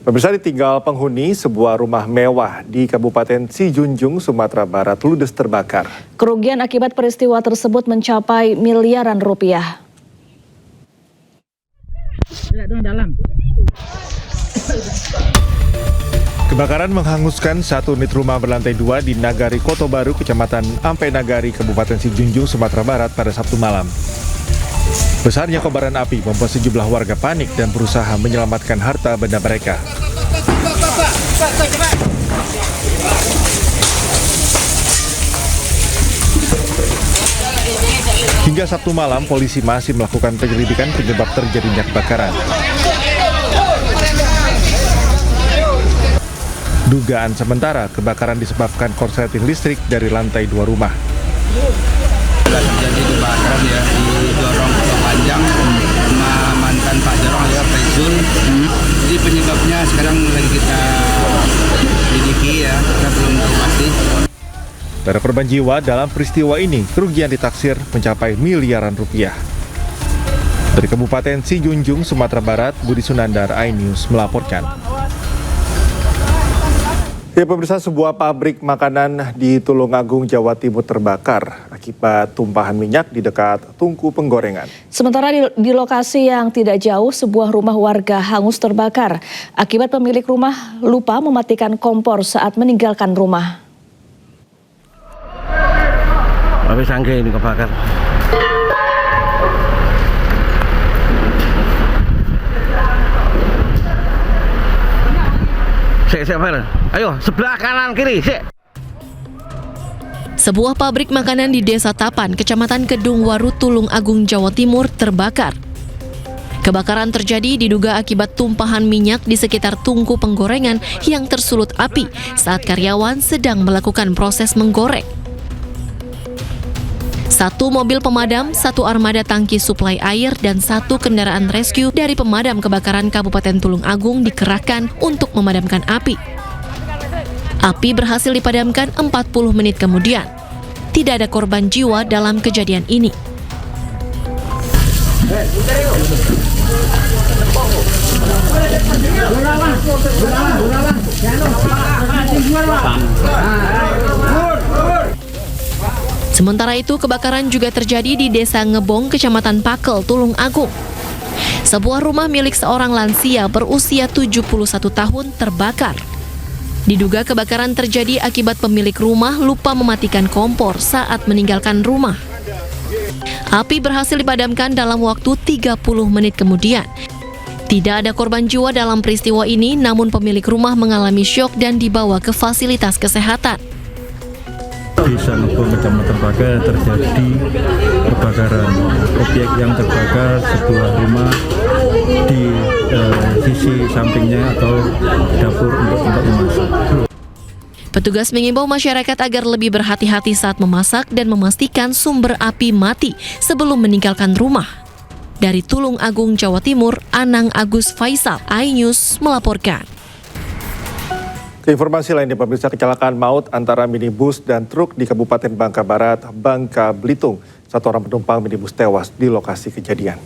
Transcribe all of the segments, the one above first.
Pemirsa, ditinggal penghuni sebuah rumah mewah di Kabupaten Sijunjung, Sumatera Barat ludes terbakar. Kerugian akibat peristiwa tersebut mencapai miliaran rupiah. Kebakaran menghanguskan satu unit rumah berlantai 2 di Nagari Koto Baru, Kecamatan Ampe Nagari, Kabupaten Sijunjung, Sumatera Barat pada Sabtu malam. Besarnya kobaran api membuat sejumlah warga panik dan berusaha menyelamatkan harta benda mereka. Hingga Sabtu malam, polisi masih melakukan penyelidikan penyebab terjadinya kebakaran. Dugaan sementara, kebakaran disebabkan korsleting listrik dari lantai 2 rumah. Terjadi kebakaran ya di Jorong Kota Panjang sama mantan Pak Jorong ya, Pak Zul. Jadi penyebabnya sekarang lagi kita selidiki ya, kita belum tahu pasti. Tak ada korban jiwa dalam peristiwa ini, kerugian ditaksir mencapai miliaran rupiah. Dari Kabupaten Sijunjung, Sumatera Barat, Budi Sunandar, iNews melaporkan. Ya pemirsa, sebuah pabrik makanan di Tulungagung, Jawa Timur terbakar akibat tumpahan minyak di dekat tungku penggorengan. Sementara di lokasi yang tidak jauh, sebuah rumah warga hangus terbakar akibat pemilik rumah lupa mematikan kompor saat meninggalkan rumah. Habis angge ini kebakar. Ayo, sebelah kanan kiri, Sebuah pabrik makanan di Desa Tapan, Kecamatan Kedung Waru, Tulungagung, Jawa Timur terbakar. Kebakaran terjadi diduga akibat tumpahan minyak di sekitar tungku penggorengan yang tersulut api saat karyawan sedang melakukan proses menggoreng. Satu mobil pemadam, satu armada tangki suplai air, dan satu kendaraan rescue dari pemadam kebakaran Kabupaten Tulungagung dikerahkan untuk memadamkan api. Api berhasil dipadamkan 40 menit kemudian. Tidak ada korban jiwa dalam kejadian ini. Sementara itu, kebakaran juga terjadi di Desa Ngebong, Kecamatan Pakel, Tulungagung. Sebuah rumah milik seorang lansia berusia 71 tahun terbakar. Diduga kebakaran terjadi akibat pemilik rumah lupa mematikan kompor saat meninggalkan rumah. Api berhasil dipadamkan dalam waktu 30 menit kemudian. Tidak ada korban jiwa dalam peristiwa ini, namun pemilik rumah mengalami syok dan dibawa ke fasilitas kesehatan. Desa Ngebong, Kecamatan Pakel, terjadi kebakaran. Objek yang terbakar sebuah rumah di sisi sampingnya atau dapur untuk tempat memasak. Petugas mengimbau masyarakat agar lebih berhati-hati saat memasak dan memastikan sumber api mati sebelum meninggalkan rumah. Dari Tulungagung, Jawa Timur, Anang Agus Faisal, iNews melaporkan. Informasi lainnya, pemirsa, kecelakaan maut antara minibus dan truk di Kabupaten Bangka Barat, Bangka Belitung. Satu orang penumpang minibus tewas di lokasi kejadian.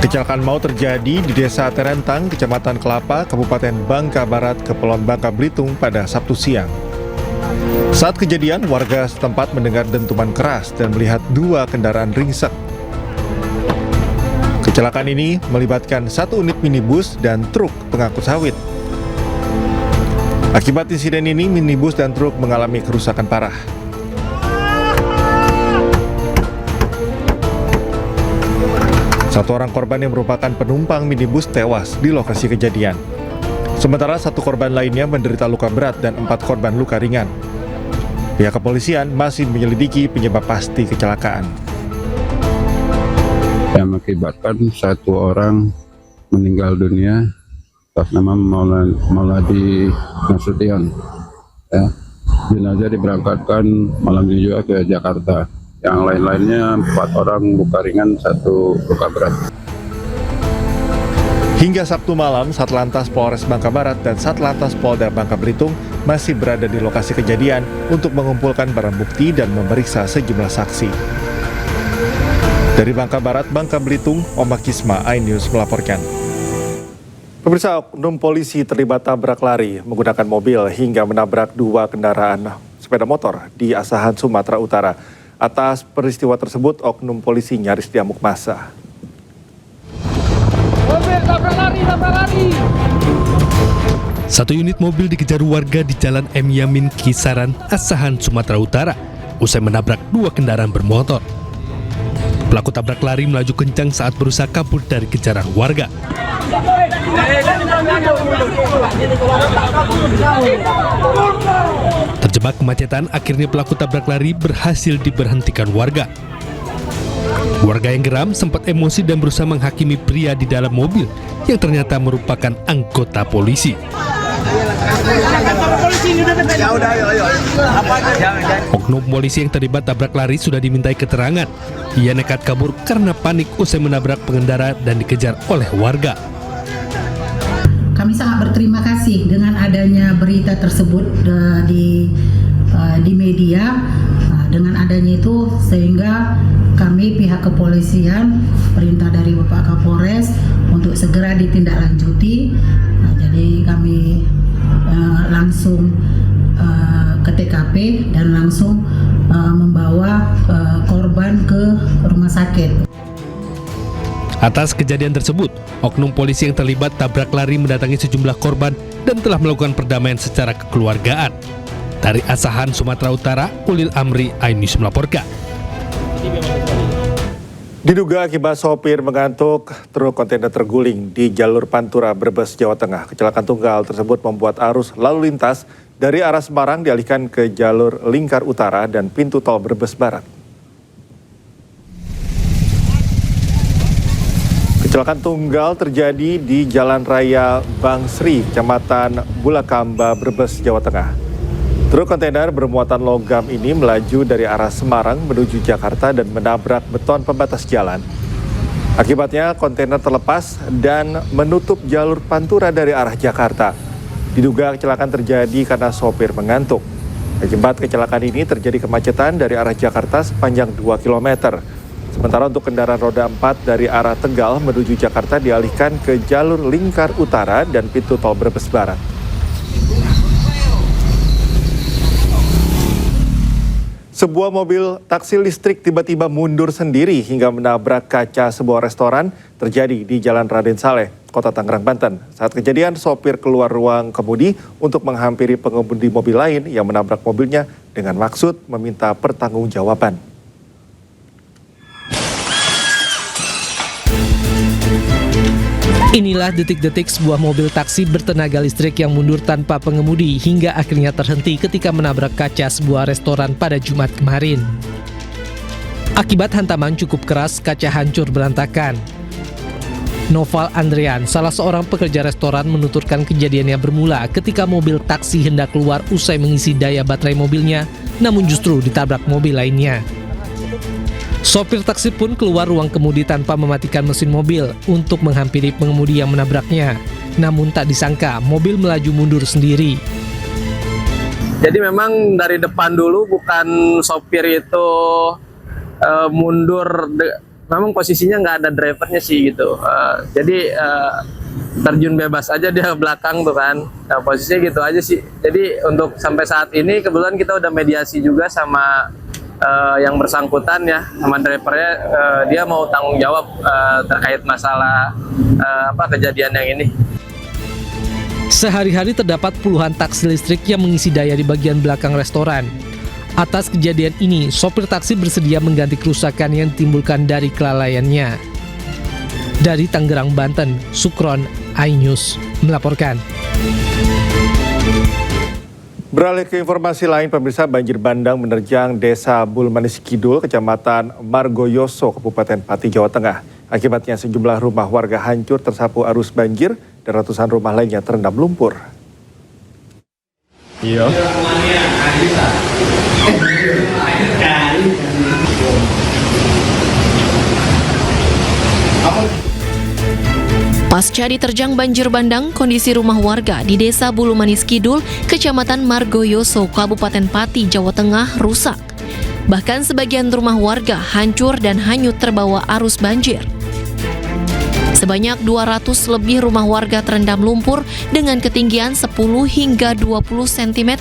Kecelakaan maut terjadi di Desa Terentang, Kecamatan Kelapa, Kabupaten Bangka Barat, Kepulauan Bangka Belitung pada Sabtu siang. Saat kejadian, warga setempat mendengar dentuman keras dan melihat dua kendaraan ringsek. Kecelakaan ini melibatkan satu unit minibus dan truk pengangkut sawit. Akibat insiden ini, minibus dan truk mengalami kerusakan parah. Satu orang korban yang merupakan penumpang minibus tewas di lokasi kejadian. Sementara satu korban lainnya menderita luka berat dan 4 korban luka ringan. Pihak kepolisian masih menyelidiki penyebab pasti kecelakaan. Yang mengakibatkan satu orang meninggal dunia atas nama Mauladi Nasution. Ya. Jenazah diberangkatkan malam ini juga ke Jakarta. Yang lain-lainnya 4 orang luka ringan, 1 luka berat. Hingga Sabtu malam, Satlantas Polres Bangka Barat dan Satlantas Polda Bangka Belitung masih berada di lokasi kejadian untuk mengumpulkan barang bukti dan memeriksa sejumlah saksi. Dari Bangka Barat, Bangka Belitung, Oma Kisma, iNews melaporkan. Pemirsa, oknum polisi terlibat tabrak lari menggunakan mobil hingga menabrak 2 kendaraan sepeda motor di Asahan, Sumatera Utara. Atas peristiwa tersebut, oknum polisi nyaris diamuk massa. Satu unit mobil dikejar warga di Jalan M. Yamin, Kisaran, Asahan, Sumatera Utara, usai menabrak 2 kendaraan bermotor. Pelaku tabrak lari melaju kencang saat berusaha kabur dari kejaran warga. Terjebak kemacetan, akhirnya pelaku tabrak lari berhasil diberhentikan warga. Warga yang geram sempat emosi dan berusaha menghakimi pria di dalam mobil yang ternyata merupakan anggota polisi. Oknum polisi yang terlibat tabrak lari sudah dimintai keterangan. Ia nekat kabur karena panik usai menabrak pengendara dan dikejar oleh warga. Kami sangat berterima kasih dengan adanya berita tersebut di media. Dengan adanya itu sehingga kami pihak kepolisian perintah dari Bapak Kapolres untuk segera ditindaklanjuti. Jadi kami langsung ke TKP dan langsung membawa korban ke rumah sakit. Atas kejadian tersebut, oknum polisi yang terlibat tabrak lari mendatangi sejumlah korban dan telah melakukan perdamaian secara kekeluargaan. Dari Asahan, Sumatera Utara, Ulil Amri, iNews melaporkan. Diduga akibat sopir mengantuk, truk kontainer terguling di jalur Pantura, Brebes, Jawa Tengah. Kecelakaan tunggal tersebut membuat arus lalu lintas dari arah Semarang dialihkan ke jalur Lingkar Utara dan pintu tol Brebes Barat. Kecelakaan tunggal terjadi di Jalan Raya Bangsri, Kecamatan Bulakamba, Brebes, Jawa Tengah. Truk kontainer bermuatan logam ini melaju dari arah Semarang menuju Jakarta dan menabrak beton pembatas jalan. Akibatnya kontainer terlepas dan menutup jalur Pantura dari arah Jakarta. Diduga kecelakaan terjadi karena sopir mengantuk. Akibat kecelakaan ini terjadi kemacetan dari arah Jakarta sepanjang 2 km. Sementara untuk kendaraan roda 4 dari arah Tegal menuju Jakarta dialihkan ke jalur Lingkar Utara dan pintu tol Brebes Barat. Sebuah mobil taksi listrik tiba-tiba mundur sendiri hingga menabrak kaca sebuah restoran terjadi di Jalan Raden Saleh, Kota Tangerang, Banten. Saat kejadian, sopir keluar ruang kemudi untuk menghampiri pengemudi mobil lain yang menabrak mobilnya dengan maksud meminta pertanggungjawaban. Inilah detik-detik sebuah mobil taksi bertenaga listrik yang mundur tanpa pengemudi hingga akhirnya terhenti ketika menabrak kaca sebuah restoran pada Jumat kemarin. Akibat hantaman cukup keras, kaca hancur berantakan. Noval Andrean, salah seorang pekerja restoran, menuturkan kejadiannya bermula ketika mobil taksi hendak keluar usai mengisi daya baterai mobilnya, namun justru ditabrak mobil lainnya. Sopir taksi pun keluar ruang kemudi tanpa mematikan mesin mobil untuk menghampiri pengemudi yang menabraknya. Namun tak disangka, mobil melaju mundur sendiri. Jadi memang dari depan dulu bukan sopir itu mundur, memang posisinya nggak ada drivernya sih gitu. Jadi terjun bebas aja dia belakang tuh kan. Nah, posisinya gitu aja sih. Jadi untuk sampai saat ini kebetulan kita udah mediasi juga sama yang bersangkutan ya, sama drivernya, dia mau tanggung jawab terkait masalah kejadian yang ini. Sehari-hari terdapat puluhan taksi listrik yang mengisi daya di bagian belakang restoran. Atas kejadian ini, sopir taksi bersedia mengganti kerusakan yang ditimbulkan dari kelalaiannya. Dari Tangerang, Banten, Sukron, iNews melaporkan. Beralih ke informasi lain, pemirsa, banjir bandang menerjang Desa Bulmanis Kidul, Kecamatan Margoyoso, Kabupaten Pati, Jawa Tengah. Akibatnya sejumlah rumah warga hancur tersapu arus banjir dan ratusan rumah lainnya terendam lumpur. Iya. Pasca diterjang banjir bandang, kondisi rumah warga di Desa Bulumanis Kidul, Kecamatan Margoyoso, Kabupaten Pati, Jawa Tengah rusak. Bahkan sebagian rumah warga hancur dan hanyut terbawa arus banjir. Sebanyak 200 lebih rumah warga terendam lumpur dengan ketinggian 10 hingga 20 cm.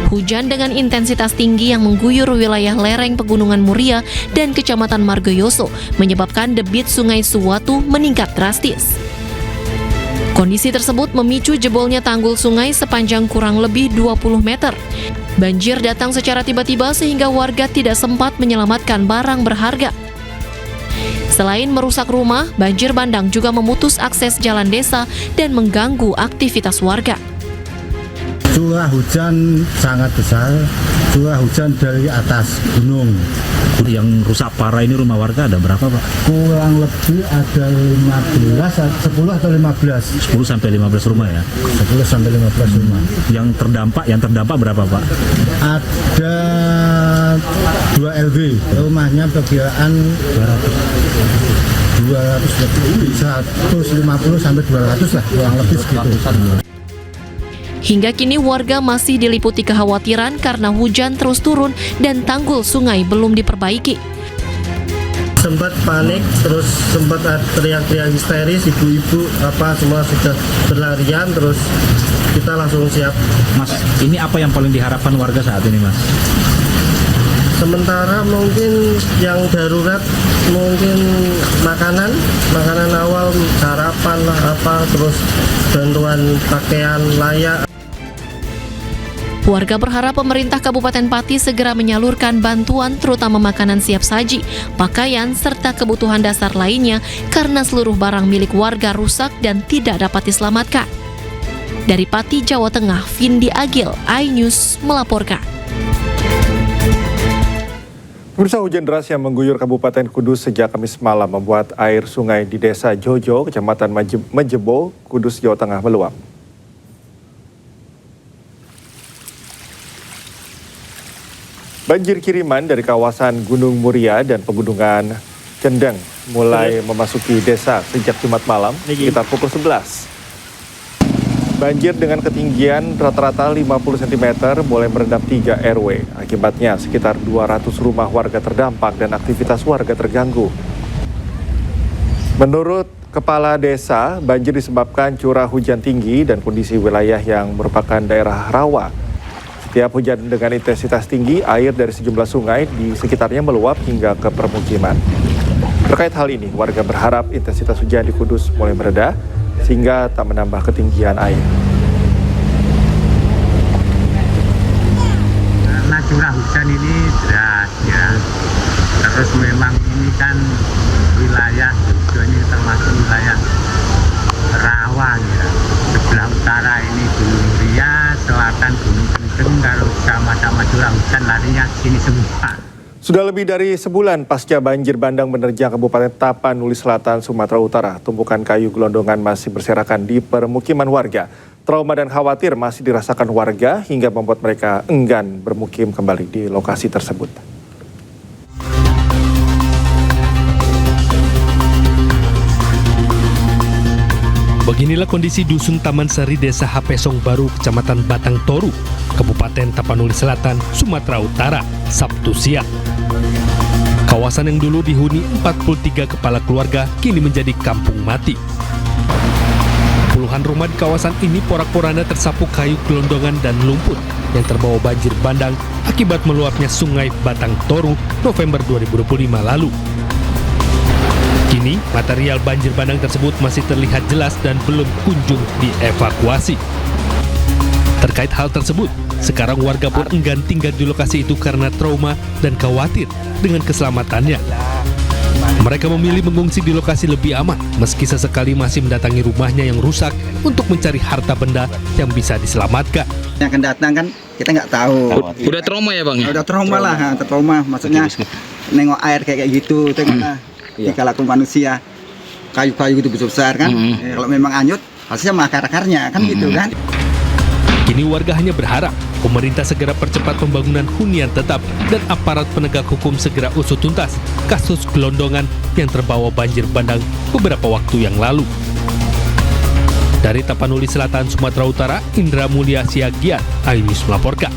Hujan dengan intensitas tinggi yang mengguyur wilayah lereng Pegunungan Muria dan Kecamatan Margoyoso menyebabkan debit Sungai Suwatu meningkat drastis. Kondisi tersebut memicu jebolnya tanggul sungai sepanjang kurang lebih 20 meter. Banjir datang secara tiba-tiba sehingga warga tidak sempat menyelamatkan barang berharga. Selain merusak rumah, banjir bandang juga memutus akses jalan desa dan mengganggu aktivitas warga. Curah hujan sangat besar, curah hujan dari atas gunung. Yang rusak parah ini rumah warga ada berapa, Pak? Kurang lebih ada 10 atau 15. 10 sampai 15 rumah ya? 10 sampai 15 rumah. Yang terdampak berapa, Pak? Ada 2 LW, rumahnya perkiraan 200 lebih, 150 sampai 200 lah, kurang lebih segitu. Hingga kini warga masih diliputi kekhawatiran karena hujan terus turun dan tanggul sungai belum diperbaiki. Sempat panik, terus sempat teriak-teriak histeris, ibu-ibu semua sudah berlarian, terus kita langsung siap. Mas, ini apa yang paling diharapkan warga saat ini, Mas? Sementara mungkin yang darurat, mungkin makanan awal, sarapan lah terus bantuan pakaian layak. Warga berharap pemerintah Kabupaten Pati segera menyalurkan bantuan terutama makanan siap saji, pakaian, serta kebutuhan dasar lainnya karena seluruh barang milik warga rusak dan tidak dapat diselamatkan. Dari Pati, Jawa Tengah, Vindi Agil, iNews melaporkan. Pemirsa, hujan deras yang mengguyur Kabupaten Kudus sejak Kamis malam membuat air sungai di Desa Jojo, Kecamatan Menjebo, Kudus, Jawa Tengah meluap. Banjir kiriman dari kawasan Gunung Muria dan Pegunungan Kendeng mulai memasuki desa sejak Jumat malam sekitar pukul 11. Banjir dengan ketinggian rata-rata 50 cm mulai merendam 3 RW. Akibatnya sekitar 200 rumah warga terdampak dan aktivitas warga terganggu. Menurut Kepala Desa, banjir disebabkan curah hujan tinggi dan kondisi wilayah yang merupakan daerah rawa. Setiap hujan dengan intensitas tinggi, air dari sejumlah sungai di sekitarnya meluap hingga ke permukiman. Terkait hal ini, warga berharap intensitas hujan di Kudus mulai mereda sehingga tak menambah ketinggian air. Karena curah hujan ini deras ya, terus memang ini kan wilayah Jojo ini termasuk wilayah rawa ya. Sebelah utara ini Gunung Muria, selatan Gunung Kendeng, kalau sama-sama curah hujan larinya sini semua. Sudah lebih dari sebulan pasca banjir bandang menerjang Kabupaten Tapanuli Selatan, Sumatera Utara, tumpukan kayu gelondongan masih berserakan di permukiman warga. Trauma dan khawatir masih dirasakan warga hingga membuat mereka enggan bermukim kembali di lokasi tersebut. Beginilah kondisi Dusun Taman Sari, Desa Hapesong Baru, Kecamatan Batang Toru, Kabupaten Tapanuli Selatan, Sumatera Utara, Sabtu siang. Kawasan yang dulu dihuni 43 kepala keluarga kini menjadi kampung mati. Puluhan rumah di kawasan ini porak-poranda tersapu kayu gelondongan dan lumpur yang terbawa banjir bandang akibat meluapnya Sungai Batang Toru November 2025 lalu. Kini, material banjir bandang tersebut masih terlihat jelas dan belum kunjung dievakuasi. Terkait hal tersebut, sekarang warga pun enggan tinggal di lokasi itu karena trauma dan khawatir dengan keselamatannya. Mereka memilih mengungsi di lokasi lebih aman, meski sesekali masih mendatangi rumahnya yang rusak untuk mencari harta benda yang bisa diselamatkan. Yang akan datang kan kita nggak tahu. Udah trauma ya, Bang? Udah trauma lah, trauma. Maksudnya nengok air kayak gitu, tengoklah. Jika laku manusia, kayu-kayu itu besar kan, kalau memang anyut, hasilnya mah akar-akarnya kan gitu kan. Kini warga hanya berharap pemerintah segera percepat pembangunan hunian tetap dan aparat penegak hukum segera usut tuntas kasus gelondongan yang terbawa banjir bandang beberapa waktu yang lalu. Dari Tapanuli Selatan, Sumatera Utara, Indra Mulia Siagian, iNews melaporkan.